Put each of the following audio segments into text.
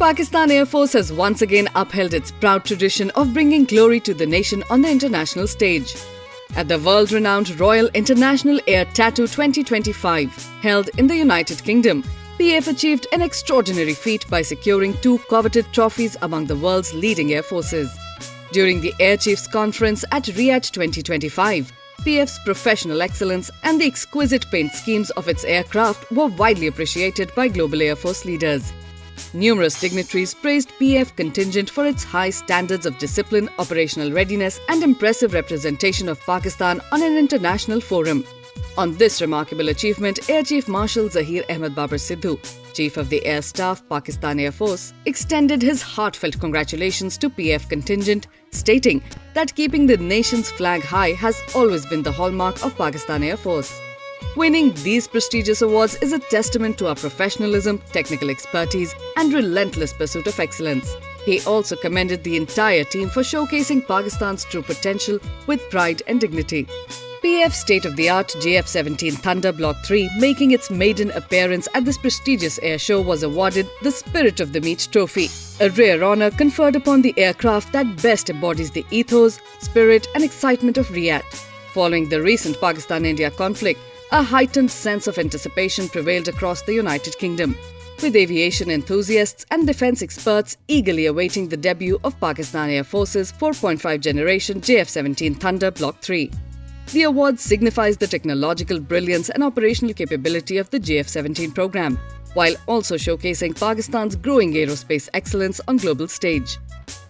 Pakistan Air Force has once again upheld its proud tradition of bringing glory to the nation on the international stage. At the world-renowned Royal International Air Tattoo 2025, held in the United Kingdom, PF achieved an extraordinary feat by securing two coveted trophies among the world's leading air forces. During the Air Chiefs Conference at Riyadh 2025, PF's professional excellence and the exquisite paint schemes of its aircraft were widely appreciated by global Air Force leaders. Numerous dignitaries praised PF contingent for its high standards of discipline, operational readiness and impressive representation of Pakistan on an international forum. On this remarkable achievement, Air Chief Marshal Zahir Ahmed Babar Sidhu, Chief of the Air Staff, Pakistan Air Force, extended his heartfelt congratulations to PF contingent, stating that keeping the nation's flag high has always been the hallmark of Pakistan Air Force. Winning these prestigious awards is a testament to our professionalism, technical expertise and relentless pursuit of excellence. He also commended the entire team for showcasing Pakistan's true potential with pride and dignity. PF's state-of-the-art JF-17 Thunder Block 3, making its maiden appearance at this prestigious air show, was awarded the Spirit of the Meet Trophy, a rare honour conferred upon the aircraft that best embodies the ethos, spirit and excitement of Riyadh. Following the recent Pakistan-India conflict, a heightened sense of anticipation prevailed across the United Kingdom, with aviation enthusiasts and defence experts eagerly awaiting the debut of Pakistan Air Force's 4.5 generation JF-17 Thunder Block 3. The award signifies the technological brilliance and operational capability of the JF-17 program, while also showcasing Pakistan's growing aerospace excellence on global stage.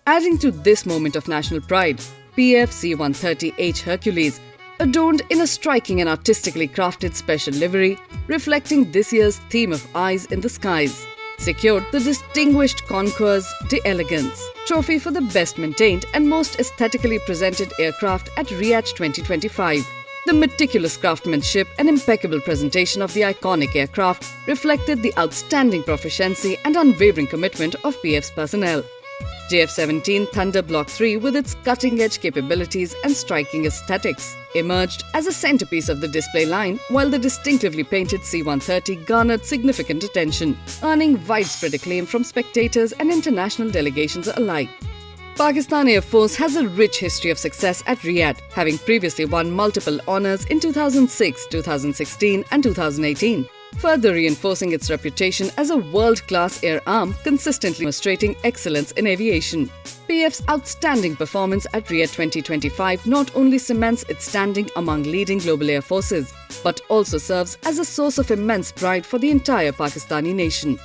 Adding to this moment of national pride, PF C-130H Hercules, adorned in a striking and artistically crafted special livery, reflecting this year's theme of Eyes in the Skies, secured the distinguished Concours d'Elegance trophy for the best maintained and most aesthetically presented aircraft at Riyadh 2025. The meticulous craftsmanship and impeccable presentation of the iconic aircraft reflected the outstanding proficiency and unwavering commitment of PF's personnel. JF-17 Thunder Block 3, with its cutting-edge capabilities and striking aesthetics, emerged as a centerpiece of the display line, while the distinctively painted C-130 garnered significant attention, earning widespread acclaim from spectators and international delegations alike. Pakistan Air Force has a rich history of success at Riyadh, having previously won multiple honours in 2006, 2016 and 2018. Further reinforcing its reputation as a world-class air arm, consistently demonstrating excellence in aviation. PF's outstanding performance at Riyadh 2025 not only cements its standing among leading global air forces, but also serves as a source of immense pride for the entire Pakistani nation.